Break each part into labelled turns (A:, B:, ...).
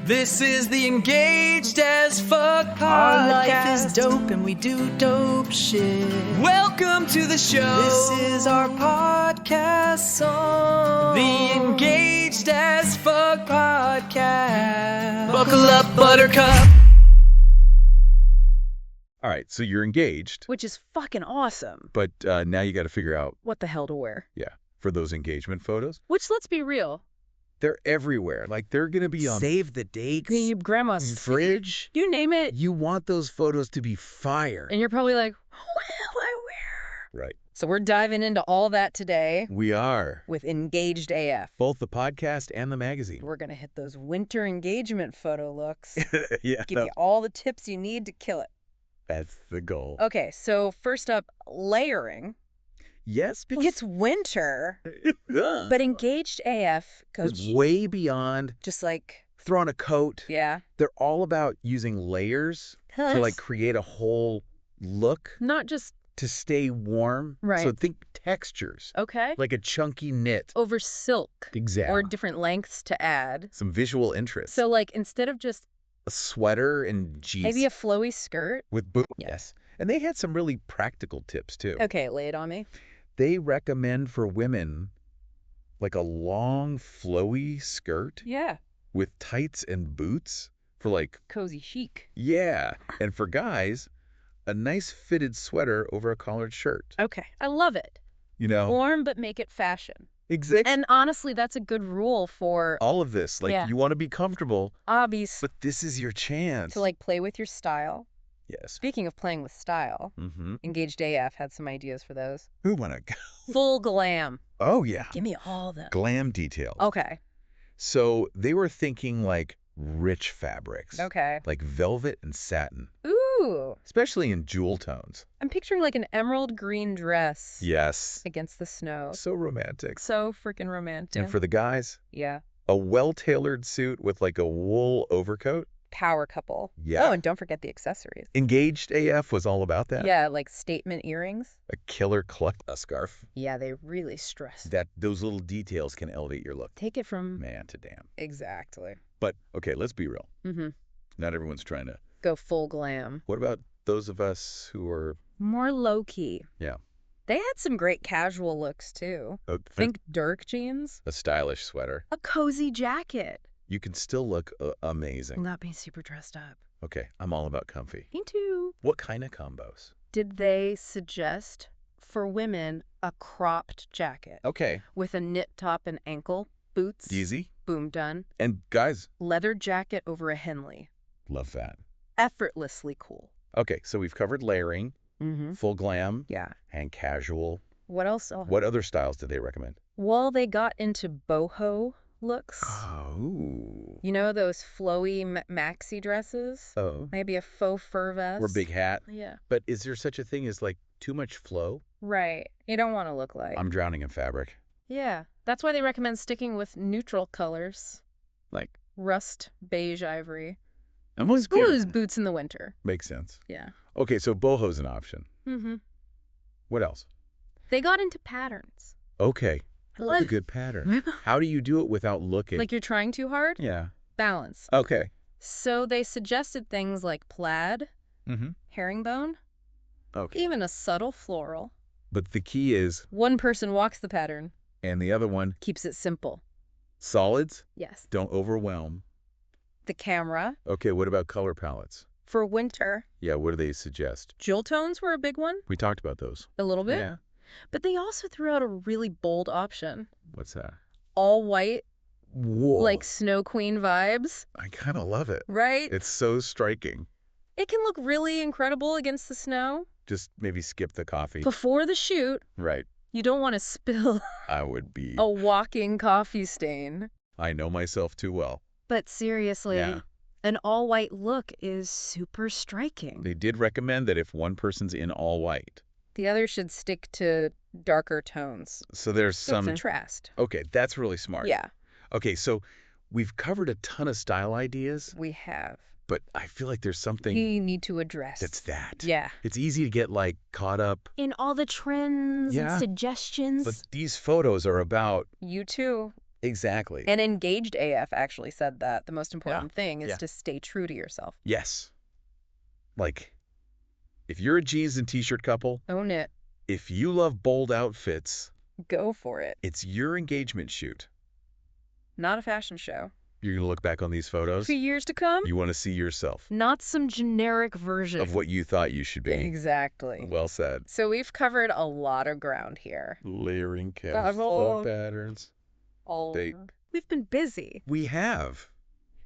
A: This is the Engaged as Fuck podcast.
B: Our life is dope and we do dope shit.
A: Welcome to the show.
B: This is our podcast song.
A: The Engaged as Fuck podcast. Buckle up, Buttercup.
C: All right, so you're engaged,
D: Which is fucking awesome.
C: but now you got to figure out,
D: What the hell to wear?
C: for those engagement photos,
D: Which, let's be real,
C: they're everywhere. Like, they're going to be on
E: Save the dates.
D: your grandma's
E: Fridge.
D: You name it,
E: You want those photos to be fire.
D: and you're probably like, what will I wear?
C: Right.
D: So we're diving into all that today
C: We are.
D: with Engaged AF.
C: Both the podcast and the magazine.
D: We're going to hit those winter engagement photo looks.
C: Yeah,
D: Give you all the tips you need to kill it.
C: that's the goal.
D: Okay, so first up, layering.
C: Yes, because
D: It's winter, but Engaged AF goes
C: goes way beyond
D: just like,
C: throw on a coat.
D: yeah.
C: They're all about using layers to, like, create a whole look
D: Not just,
C: to stay warm.
D: Right.
C: So think textures,
D: okay,
C: like a chunky knit.
D: over silk.
C: Exactly.
D: Or different lengths to add.
C: Some visual interest.
D: So, like, instead of just
C: a sweater and jeans
D: maybe a flowy skirt.
C: with boots.
D: Yeah.
C: Yes. And they had some really practical tips too.
D: Okay, lay it on me.
C: They recommend for women like a long flowy skirt
D: Yeah.
C: with tights and boots for like,
D: Cozy chic.
C: yeah. And for guys, a nice fitted sweater over a collared shirt.
D: Okay. I love it.
C: You know?
D: Warm, but make it fashion.
C: Exactly.
D: And honestly, that's a good rule for
C: All of this. Like,
D: Yeah.
C: you want to be comfortable,
D: hobbies
C: but this is your chance.
D: to, like, play with your style.
C: Yes.
D: Speaking of playing with style,
C: Mm-hmm.
D: Engaged AF had some ideas for those.
C: Who want to go?
D: Full glam.
C: Oh, yeah.
D: Give me all the.
C: Glam details.
D: Okay.
C: So they were thinking like rich fabrics.
D: Okay.
C: Like velvet and satin,
D: Ooh.
C: especially in jewel tones.
D: I'm picturing like an emerald green dress
C: Yes.
D: against the snow.
C: So romantic.
D: So freaking romantic.
C: And for the guys,
D: Yeah.
C: a well-tailored suit with like a wool overcoat.
D: Power couple.
C: Yeah.
D: Oh, and don't forget the accessories.
C: Engaged AF was all about that.
D: Yeah, like statement earrings.
C: A killer clutch, a scarf.
D: Yeah, they really stress.
C: That those little details can elevate your look.
D: Take it from
C: Man to damn.
D: exactly.
C: But okay, let's be real.
D: Mm-hmm.
C: Not everyone's trying to.
D: Go full glam.
C: What about those of us who are
D: More low key.
C: Yeah.
D: They had some great casual looks too. Think Dirk jeans,
C: a stylish sweater?
D: a cozy jacket.
C: You can still look amazing.
D: Not being super dressed up.
C: Okay, I'm all about comfy.
D: Me too.
C: What kind of combos?
D: Did they suggest for women a cropped jacket
C: Okay.
D: with a knit top and ankle boots?
C: Easy.
D: Boom, done.
C: And guys,
D: Leather jacket over a Henley.
C: love that.
D: Effortlessly cool.
C: Okay, so we've covered layering,
D: Mm-hmm.
C: full glam,
D: Yeah.
C: and casual.
D: What else?
C: What other styles did they recommend?
D: Well, they got into boho looks.
C: Oh.
D: You know those flowy maxi dresses?
C: Oh.
D: Maybe a faux fur vest.
C: Or big hat.
D: Yeah.
C: But is there such a thing as like too much flow?
D: Right. You don't want to look like.
C: I'm drowning in fabric.
D: Yeah. That's why they recommend sticking with neutral colors,
C: Like,
D: rust, beige, ivory.
C: I'm always
D: Blues boots in the winter.
C: Makes sense.
D: Yeah.
C: Okay, so boho's an option.
D: Mm-hmm.
C: What else?
D: They got into patterns.
C: Okay.
D: I
C: What's a
D: love
C: good pattern? How do you do it without looking?
D: like you're trying too hard.
C: Yeah.
D: Balance.
C: Okay.
D: So they suggested things like plaid,
C: Mm-hmm.
D: herringbone,
C: Okay.
D: even a subtle floral.
C: But the key is,
D: One person walks the pattern,
C: and the other one,
D: keeps it simple.
C: solids,
D: Yes.
C: don't overwhelm.
D: The camera
C: Okay, what about color palettes?
D: for winter.
C: Yeah, what do they suggest?
D: Jewel tones were a big one,
C: We talked about those.
D: a little bit.
C: Yeah.
D: But they also threw out a really bold option.
C: What's that?
D: All white,
C: Whoa.
D: like Snow Queen vibes,
C: I kind of love it.
D: right?
C: It's so striking.
D: It can look really incredible against the snow.
C: Just maybe skip the coffee.
D: Before the shoot,
C: Right.
D: you don't want to spill
C: I would be.
D: a walking coffee stain.
C: I know myself too well.
D: But seriously,
C: Yeah.
D: an all-white look is super striking.
C: They did recommend that if one person's in all white.
D: The other should stick to darker tones.
C: So there's some.
D: Contrast.
C: Okay, that's really smart.
D: Yeah,
C: Okay, so we've covered a ton of style ideas,
D: we have.
C: but I feel like there's something
D: We need to address.
C: that's that.
D: Yeah.
C: It's easy to get like caught up,
D: In all the trends
C: Yeah.
D: and suggestions.
C: but these photos are about
D: You too.
C: Exactly.
D: And Engaged AF actually said that the most important thing is
C: Yeah.
D: to stay true to yourself.
C: Yes. Like, if you're a jeans and t-shirt couple,
D: Own it.
C: if you love bold outfits,
D: Go for it.
C: it's your engagement shoot.
D: Not a fashion show.
C: You're going to look back on these photos.
D: For years to come,
C: You want to see yourself
D: not some generic version.
C: of what you thought you should be.
D: Exactly.
C: Well said.
D: So we've covered a lot of ground here.
C: Layering
D: Bravo.
C: patterns.
D: All
C: They-
D: We've been busy.
C: We have.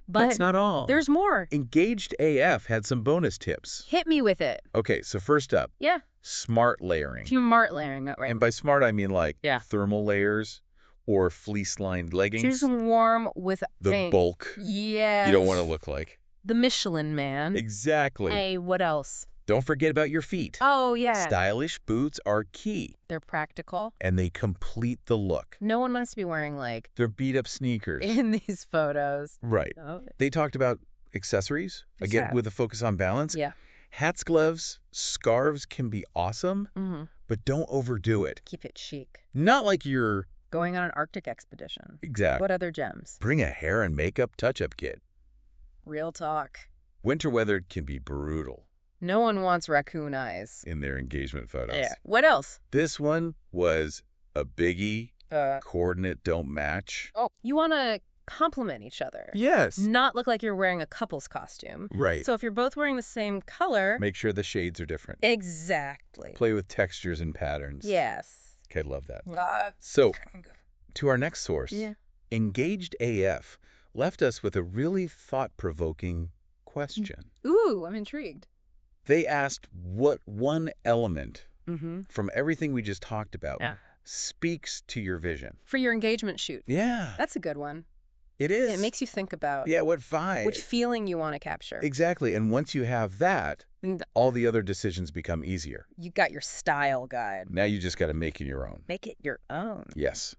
D: But
C: That's not all.
D: there's more.
C: Engaged AF had some bonus tips.
D: Hit me with it.
C: Okay, so first up,
D: Yeah.
C: smart layering.
D: Smart layering, right?
C: And by smart, I mean like
D: Yeah.
C: thermal layers or fleece-lined leggings.
D: Choose warm with
C: The
D: pink.
C: bulk
D: Yeah.
C: you don't want to look like.
D: The Michelin Man.
C: Exactly.
D: Hey, what else?
C: Don't forget about your feet.
D: Oh, yeah.
C: Stylish boots are key,
D: They're practical.
C: and they complete the look.
D: No one wants to be wearing, like,
C: They're beat-up sneakers.
D: in these photos.
C: Right.
D: Oh,
C: They talked about accessories, again,
D: Yeah.
C: with a focus on balance.
D: yeah.
C: Hats, gloves, scarves can be awesome,
D: Mm-hmm.
C: but don't overdo it.
D: Keep it chic.
C: Not like you're
D: Going on an Arctic expedition.
C: exact.
D: What other gems?
C: Bring a hair and makeup touch-up kit.
D: Real talk.
C: Winter weather can be brutal
D: No one wants raccoon eyes.
C: in their engagement photos.
D: Yeah. What else?
C: This one was a biggie.
D: Uh,
C: Coordinate don't match.
D: oh, you want to complement each other.
C: Yes.
D: Not look like you're wearing a couple's costume.
C: Right.
D: So if you're both wearing the same color.
C: Make sure the shades are different.
D: Exactly.
C: Play with textures and patterns.
D: Yes.
C: Okay, love that.
D: Uh,
C: So, to our next source,
D: yeah.
C: Engaged AF left us with a really thought-provoking question.
D: Ooh, I'm intrigued.
C: They asked what one element
D: Mm-hmm.
C: from everything we just talked about
D: Yeah.
C: speaks to your vision.
D: For your engagement shoot.
C: Yeah,
D: That's a good one.
C: it is.
D: It makes you think about
C: Yeah, what vibe?
D: which feeling you want to capture.
C: Exactly. And once you have that,
D: And
C: all the other decisions become easier.
D: you got your style guide.
C: Now you just got to make it your own.
D: Make it your own.
C: Yes.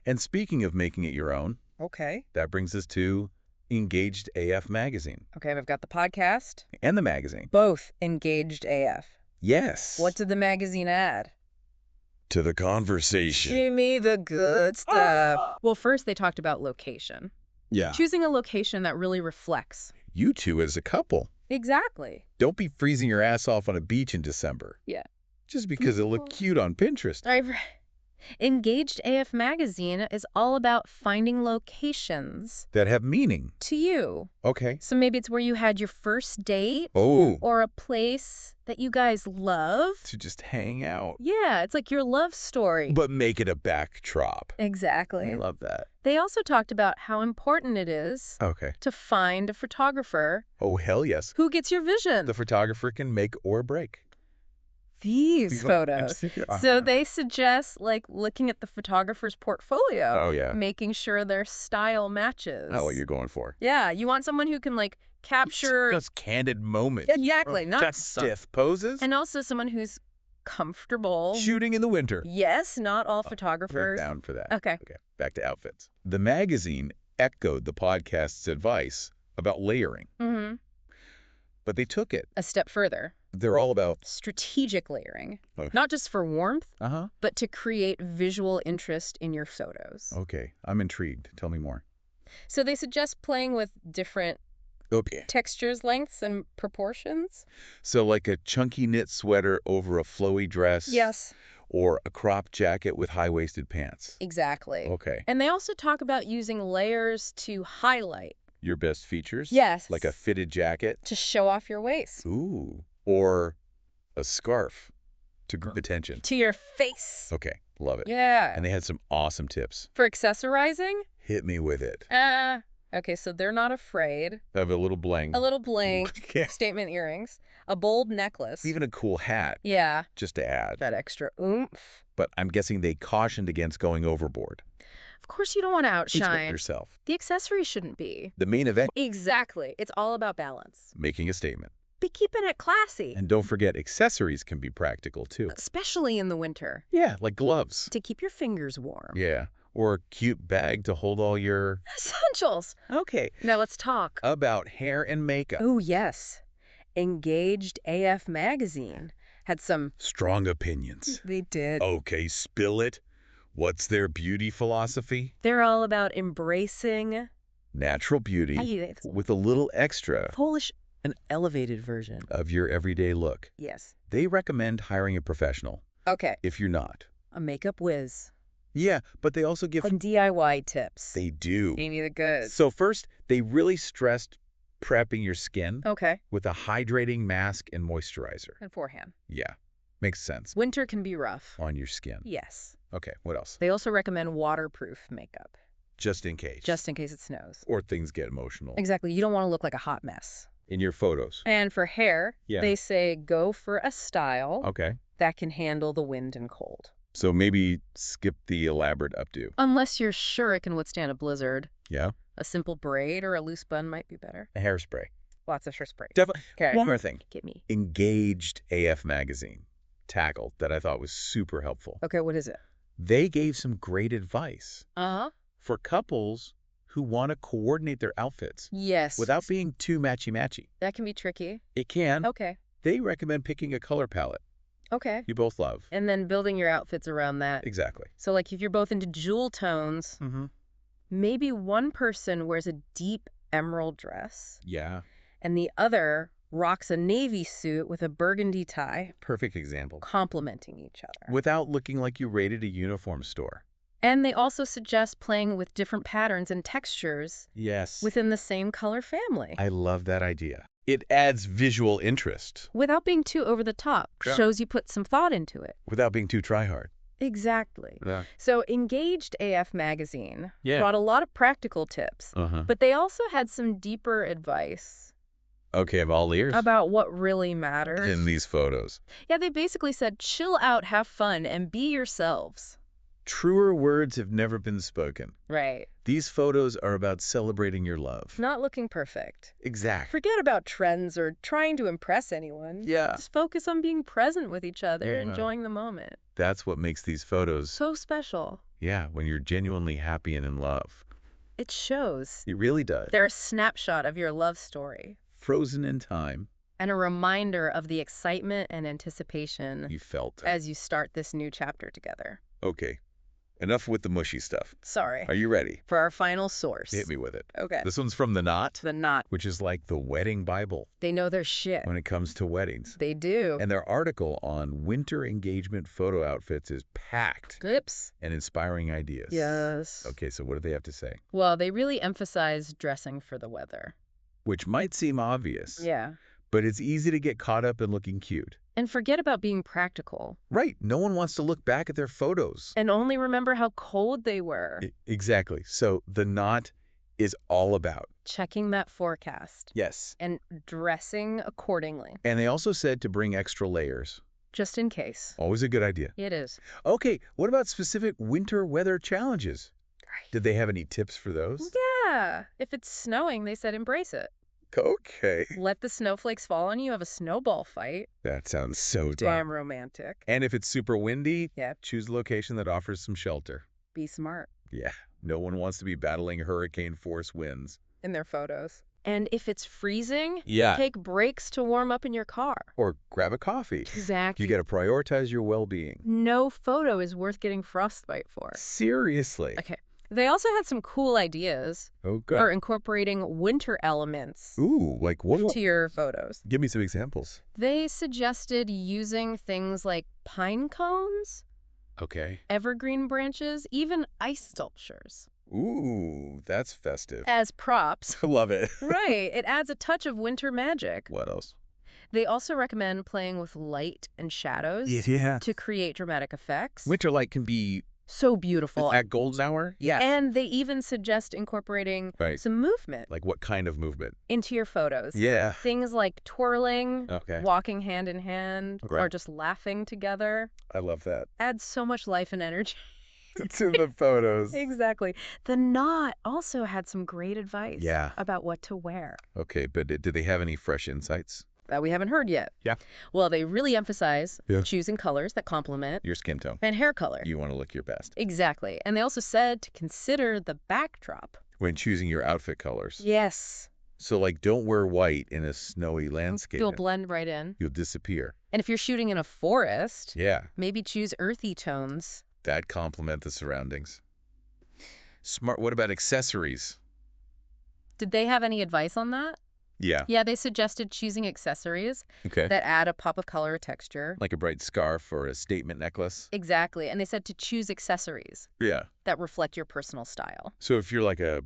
C: And speaking of making it your own,
D: Okay.
C: that brings us to Engaged AF magazine
D: Okay, I've got the podcast.
C: and the magazine.
D: Both Engaged AF.
C: Yes.
D: What did the magazine add?
C: to the conversation?
D: Give me the good stuff. Well, first they talked about location.
C: Yeah.
D: Choosing a location that really reflects.
C: You two as a couple.
D: Exactly.
C: Don't be freezing your ass off on a beach in December.
D: Yeah.
C: Just because it looked cute on Pinterest.
D: Engaged AF magazine is all about finding locations
C: That have meaning.
D: to you.
C: Okay.
D: So maybe it's where you had your first date
C: Oh.
D: or a place that you guys love.
C: To just hang out.
D: Yeah, it's like your love story.
C: But make it a backdrop.
D: Exactly.
C: I love that.
D: They also talked about how important it is
C: Okay.
D: to find a photographer
C: Oh, hell yes.
D: who gets your vision.
C: The photographer can make or break.
D: These photos. So they suggest like looking at the photographer's portfolio,
C: Oh, yeah.
D: making sure their style matches.
C: Oh, what you're going for.
D: Yeah, you want someone who can like capture
C: Just candid moments.
D: exactly, not
C: Just stiff poses.
D: and also someone who's comfortable.
C: Shooting in the winter.
D: Yes, not all
C: We're
D: photographers.
C: down for that.
D: Okay.
C: Okay, back to outfits. The magazine echoed the podcast's advice about layering,
D: Hmm.
C: but they took it.
D: A step further,
C: They're all about,
D: strategic layering,
C: Okay.
D: not just for warmth,
C: uh-huh.
D: but to create visual interest in your photos.
C: Okay, I'm intrigued. Tell me more.
D: So they suggest playing with different
C: Okay.
D: textures, lengths, and proportions.
C: So like a chunky knit sweater over a flowy dress.
D: Yes,
C: Or a crop jacket with high-waisted pants.
D: exactly.
C: Okay.
D: And they also talk about using layers to highlight,
C: Your best features?
D: yes,
C: Like a fitted jacket.
D: to show off your waist,
C: Ooh. Or a scarf to group attention.
D: to your face.
C: Okay, love it.
D: Yeah.
C: And they had some awesome tips.
D: For accessorizing,
C: Hit me with it.
D: okay, so they're not afraid.
C: I have a little bling.
D: A little bling,
C: Yeah.
D: statement earrings, a bold necklace.
C: Even a cool hat,
D: Yeah,
C: just to add.
D: that extra oomph.
C: But I'm guessing they cautioned against going overboard.
D: Of course, you don't want to
C: Each with
D: outshine.
C: yourself.
D: The accessories shouldn't be.
C: The main event,
D: Exactly. It's all about balance.
C: making a statement.
D: Be keeping it classy,
C: And don't forget, accessories can be practical too.
D: especially in the winter,
C: Yeah, like gloves.
D: to keep your fingers warm.
C: Yeah. Or a cute bag to hold all your...
D: Essentials.
C: Okay.
D: Now let's talk.
C: About hair and makeup.
D: Oh, yes. Engaged AF magazine had some.
C: Strong opinions.
D: They did.
C: Okay, spill it. What's their beauty philosophy?
D: They're all about embracing
C: Natural beauty with a little extra
D: Polish.
B: An elevated version.
C: of your everyday look.
D: Yes.
C: They recommend hiring a professional
D: Okay.
C: if you're not.
D: A makeup whiz.
C: Yeah, but they also give...
D: And DIY tips.
C: They do.
D: Gave me the goods.
C: So first, they really stressed prepping your skin
D: Okay.
C: with a hydrating mask and moisturizer.
D: And forehand.
C: Yeah, makes sense
D: Winter can be rough.
C: on your skin.
D: Yes.
C: Okay, what else?
D: They also recommend waterproof makeup,
C: Just in case.
D: just in case it snows.
C: Or things get emotional.
D: Exactly. You don't want to look like a hot mess.
C: In your photos.
D: And for hair,
C: Yeah.
D: they say go for a style
C: Okay.
D: that can handle the wind and cold.
C: So maybe skip the elaborate updo.
D: Unless you're sure it can withstand a blizzard.
C: Yeah.
D: A simple braid or a loose bun might be better.
C: A hairspray.
D: Lots of hairspray.
C: Definitely.
D: Okay.
C: One more thing.
D: Get me.
C: Engaged AF magazine tackled that I thought was super helpful.
D: Okay, what is it?
C: They gave some great advice
D: Uh-huh.
C: for couples who want to coordinate their outfits
D: Yes.
C: without being too matchy-matchy.
D: That can be tricky.
C: It can.
D: Okay.
C: They recommend picking a color palette
D: Okay.
C: you both love.
D: And then building your outfits around that.
C: Exactly.
D: So like if you're both into jewel tones,
C: Mm-hmm.
D: maybe one person wears a deep emerald dress
C: Yeah.
D: and the other rocks a navy suit with a burgundy tie,
C: Perfect example.
D: complementing each other.
C: Without looking like you raided a uniform store.
D: And they also suggest playing with different patterns and textures
C: Yes.
D: within the same color family.
C: I love that idea. It adds visual interest
D: Without being too over the top.
C: Yeah.
D: Shows you put some thought into it.
C: without being too try-hard.
D: Exactly.
C: Yeah.
D: So Engaged AF magazine
C: Yeah.
D: brought a lot of practical tips,
C: Uh-huh.
D: but they also had some deeper advice
C: Okay, of all ears.
D: about what really matters.
C: In these photos.
D: Yeah, they basically said chill out, have fun, and be yourselves.
C: Truer words have never been spoken.
D: Right.
C: These photos are about celebrating your love.
D: Not looking perfect.
C: Exactly.
D: Forget about trends or trying to impress anyone.
C: Yeah.
D: Just focus on being present with each other,
C: Yeah.
D: enjoying the moment.
C: That's what makes these photos,
D: So special.
C: yeah, when you're genuinely happy and in love.
D: It shows.
C: It really does.
D: They're a snapshot of your love story
C: Frozen in time,
D: and a reminder of the excitement and anticipation
C: you felt.
D: as you start this new chapter together.
C: Okay, enough with the mushy stuff.
D: Sorry.
C: Are you ready?
D: For our final source.
C: Hit me with it.
D: Okay.
C: This one's from The Knot,
D: The Knot.
C: which is like the wedding Bible
D: They know their shit.
C: when it comes to weddings.
D: They do.
C: And their article on winter engagement photo outfits is packed
D: Clips.
C: and inspiring ideas.
D: Yes.
C: Okay, so what do they have to say?
D: Well, they really emphasize dressing for the weather.
C: Which might seem obvious,
D: Yeah.
C: but it's easy to get caught up in looking cute.
D: And forget about being practical.
C: Right. No one wants to look back at their photos.
D: And only remember how cold they were.
C: Exactly. So The Knot is all about.
D: Checking that forecast.
C: Yes.
D: And dressing accordingly.
C: And they also said to bring extra layers.
D: Just in case.
C: Always a good idea.
D: It is.
C: Okay, what about specific winter weather challenges?
D: Right.
C: Did they have any tips for those?
D: Yeah. If it's snowing, they said embrace it.
C: Okay.
D: Let the snowflakes fall on you. Have a snowball fight.
C: That sounds so
D: Damn romantic.
C: And if it's super windy,
D: Yeah.
C: choose a location that offers some shelter.
D: Be smart
C: Yeah, no one wants to be battling hurricane force winds.
D: in their photos. And if it's freezing,
C: Yeah.
D: take breaks to warm up in your car.
C: Or grab a coffee.
D: Exactly.
C: You got to prioritize your well-being.
D: No photo is worth getting frostbite for.
C: Seriously.
D: Okay. They also had some cool ideas
C: Oh,
D: for
C: good.
D: incorporating winter elements
C: Ooh, like what?
D: to your photos.
C: Give me some examples.
D: They suggested using things like pine cones,
C: Okay.
D: evergreen branches, even ice sculptures
C: Ooh, that's festive.
D: as props.
C: Love it.
D: Right. It adds a touch of winter magic.
C: What else?
D: They also recommend playing with light and shadows
C: Yeah.
D: to create dramatic effects.
C: Winter light can be
D: So beautiful.
C: at golden hour. Yeah.
D: And they even suggest incorporating
C: Right.
D: some movement
C: Like what kind of movement?
D: into your photos.
C: Yeah.
D: Things like twirling,
C: Okay.
D: walking hand in hand,
C: Right.
D: or just laughing together.
C: I love that.
D: Adds so much life and energy.
C: To the photos.
D: Exactly. The Knot also had some great advice
C: Yeah.
D: about what to wear
C: Okay, but did they have any fresh insights?
D: that we haven't heard yet.
C: Yeah.
D: Well, they really emphasize
C: Yeah.
D: choosing colors that complement
C: Your skin tone.
D: and hair color.
C: You want to look your best.
D: Exactly. And they also said to consider the backdrop.
C: When choosing your outfit colors.
D: Yes.
C: So, like, don't wear white in a snowy landscape.
D: You'll blend right in.
C: You'll disappear.
D: And if you're shooting in a forest,
C: Yeah.
D: maybe choose earthy tones
C: That complement the surroundings. Smart. What about accessories?
D: Did they have any advice on that?
C: Yeah.
D: Yeah, they suggested choosing accessories
C: Okay.
D: that add a pop of color or texture.
C: Like a bright scarf or a statement necklace.
D: Exactly. And they said to choose accessories
C: Yeah.
D: that reflect your personal style.
C: So if you're like a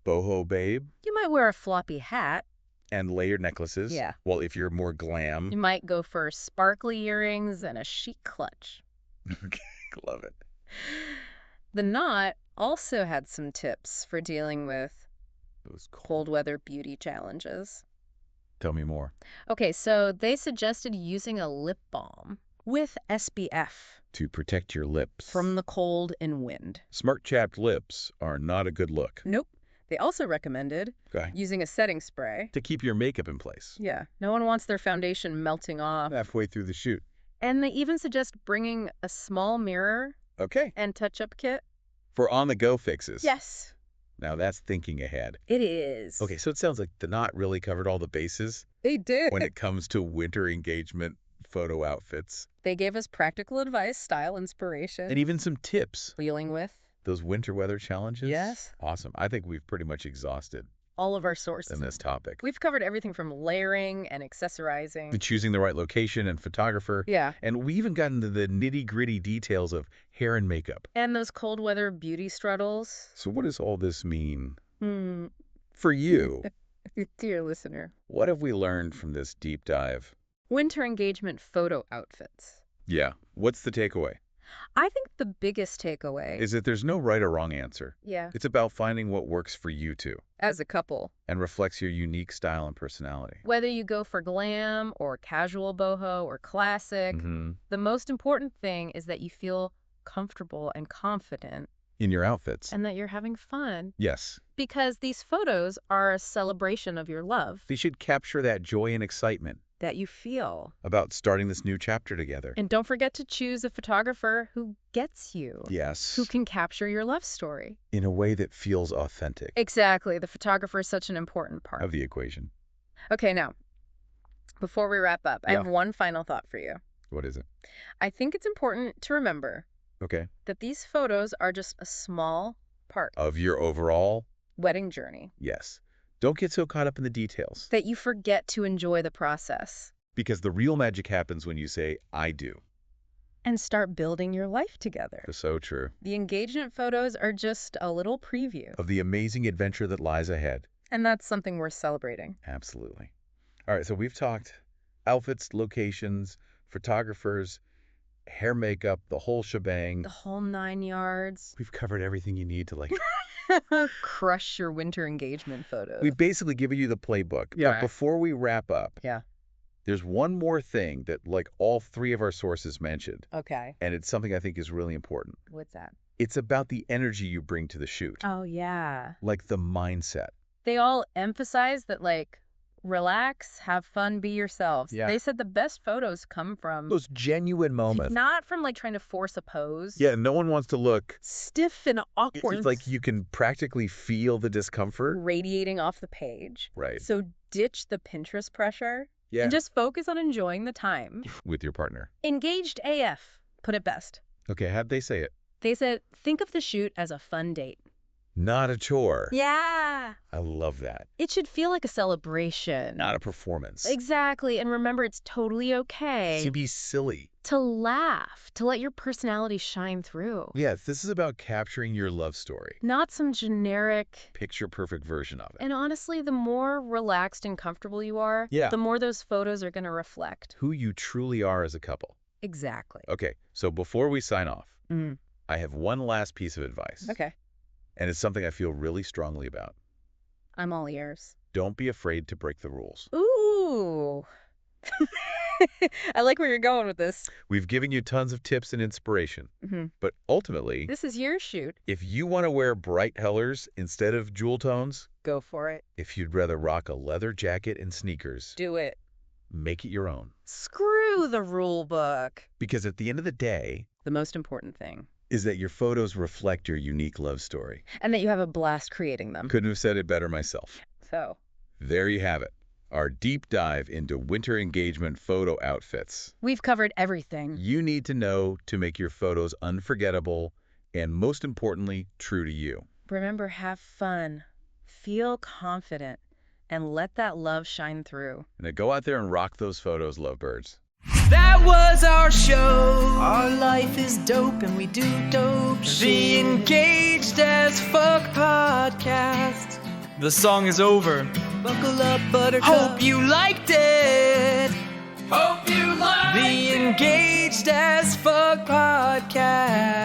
C: boho babe
D: You might wear a floppy hat.
C: and layered necklaces.
D: Yeah.
C: Well, if you're more glam.
D: You might go for sparkly earrings and a chic clutch.
C: Okay. Love it.
D: The Knot also had some tips for dealing with
C: Those
D: cold weather beauty challenges.
C: Tell me more.
D: Okay, so they suggested using a lip balm with SPF
C: To protect your lips.
D: from the cold and wind.
C: Smart chapped lips are not a good look.
D: Nope. They also recommended
C: Okay.
D: using a setting spray.
C: To keep your makeup in place.
D: Yeah, no one wants their foundation melting off.
C: Halfway through the shoot.
D: And they even suggest bringing a small mirror
C: Okay.
D: and touch-up kit.
C: For on-the-go fixes.
D: Yes,
C: Now that's thinking ahead.
D: it is.
C: Okay, so it sounds like the Knot really covered all the bases
D: They did.
C: when it comes to winter engagement photo outfits.
D: They gave us practical advice, style inspiration,
C: And even some tips.
D: dealing with
C: Those winter weather challenges.
D: Yes.
C: Awesome. I think we've pretty much exhausted
D: all of our sources.
C: in this topic.
D: We've covered everything from layering and accessorizing.
C: Choosing the right location and photographer.
D: Yeah.
C: And we even got into the nitty-gritty details of hair and makeup.
D: And those cold weather beauty struggles.
C: So what does all this mean
D: Hmm.
C: for you?
D: Dear listener.
C: What have we learned from this deep dive?
D: Winter engagement photo outfits.
C: Yeah. What's the takeaway?
D: I think the biggest takeaway
C: Is that there's no right or wrong answer.
D: yeah,
C: It's about finding what works for you two
D: as a couple,
C: and reflects your unique style and personality.
D: whether you go for glam or casual boho or classic,
C: Mm-hmm.
D: the most important thing is that you feel comfortable and confident
C: In your outfits.
D: and that you're having fun
C: Yes.
D: because these photos are a celebration of your love
C: They should capture that joy and excitement
D: that you feel.
C: about starting this new chapter together.
D: And don't forget to choose a photographer who gets you,
C: Yes.
D: who can capture your love story.
C: In a way that feels authentic
D: Exactly. The photographer is such an important part.
C: of the equation.
D: Okay, now, before we wrap up, I have one final thought for you.
C: What is it?
D: I think it's important to remember
C: Okay.
D: that these photos are just a small part
C: Of your overall?
D: wedding journey,
C: Yes. Don't get so caught up in the details.
D: that you forget to enjoy the process
C: Because the real magic happens when you say, I do.
D: and start building your life together.
C: So true.
D: The engagement photos are just a little preview,
C: Of the amazing adventure that lies ahead.
D: and that's something worth celebrating.
C: Absolutely. All right, so we've talked outfits, locations, photographers, hair, makeup, the whole shebang.
D: The whole 9 yards.
C: We've covered everything you need to like.
D: Crush your winter engagement photos.
C: We've basically given you the playbook.
D: Yeah.
C: But before we wrap up,
D: Yeah.
C: there's one more thing that like all three of our sources mentioned,
D: Okay.
C: and it's something I think is really important.
D: What's that?
C: It's about the energy you bring to the shoot,
D: Oh, yeah.
C: like the mindset.
D: They all emphasize that, like, relax, have fun, be yourselves.
C: Yeah.
D: They said the best photos come from
C: Those genuine moments.
D: not from like trying to force a pose.
C: Yeah, no one wants to look.
D: Stiff and awkward.
C: It's like you can practically feel the discomfort.
D: radiating off the page.
C: Right.
D: So ditch the Pinterest pressure
C: Yeah.
D: and just focus on enjoying the time.
C: With your partner.
D: Engaged AF put it best.
C: Okay, how'd they say it?
D: They said, think of the shoot as a fun date.
C: Not a chore.
D: Yeah.
C: I love that.
D: It should feel like a celebration.
C: Not a performance.
D: Exactly. And remember, it's totally okay
C: To be silly.
D: to laugh, to let your personality shine through.
C: Yes, this is about capturing your love story.
D: Not some generic.
C: Picture perfect version of it.
D: And honestly, the more relaxed and comfortable you are,
C: Yeah.
D: the more those photos are going to reflect.
C: Who you truly are as a couple.
D: Exactly.
C: Okay, so before we sign off,
D: Mm.
C: I have one last piece of advice.
D: Okay.
C: And it's something I feel really strongly about.
D: I'm all ears.
C: Don't be afraid to break the rules.
D: Ooh. I like where you're going with this.
C: We've given you tons of tips and inspiration,
D: hmm
C: but ultimately,
D: This is your shoot.
C: if you want to wear bright colors instead of jewel tones,
D: Go for it.
C: if you'd rather rock a leather jacket and sneakers,
D: Do it.
C: make it your own.
D: Screw the rule book.
C: Because at the end of the day,
D: The most important thing.
C: is that your photos reflect your unique love story.
D: And that you have a blast creating them.
C: Couldn't have said it better myself.
D: So,
C: There you have it. our deep dive into winter engagement photo outfits.
D: We've covered everything.
C: You need to know to make your photos unforgettable and, most importantly, true to you.
D: Remember, have fun, feel confident, and let that love shine through.
C: And now go out there and rock those photos, lovebirds.
A: That was our show.
B: Our life is dope and we do dope
A: The
B: shit.
A: Engaged as Fuck podcast. The song is over.
B: Buckle up, buttercup.
A: Hope you liked it. Hope you liked The Engaged as Fuck podcast.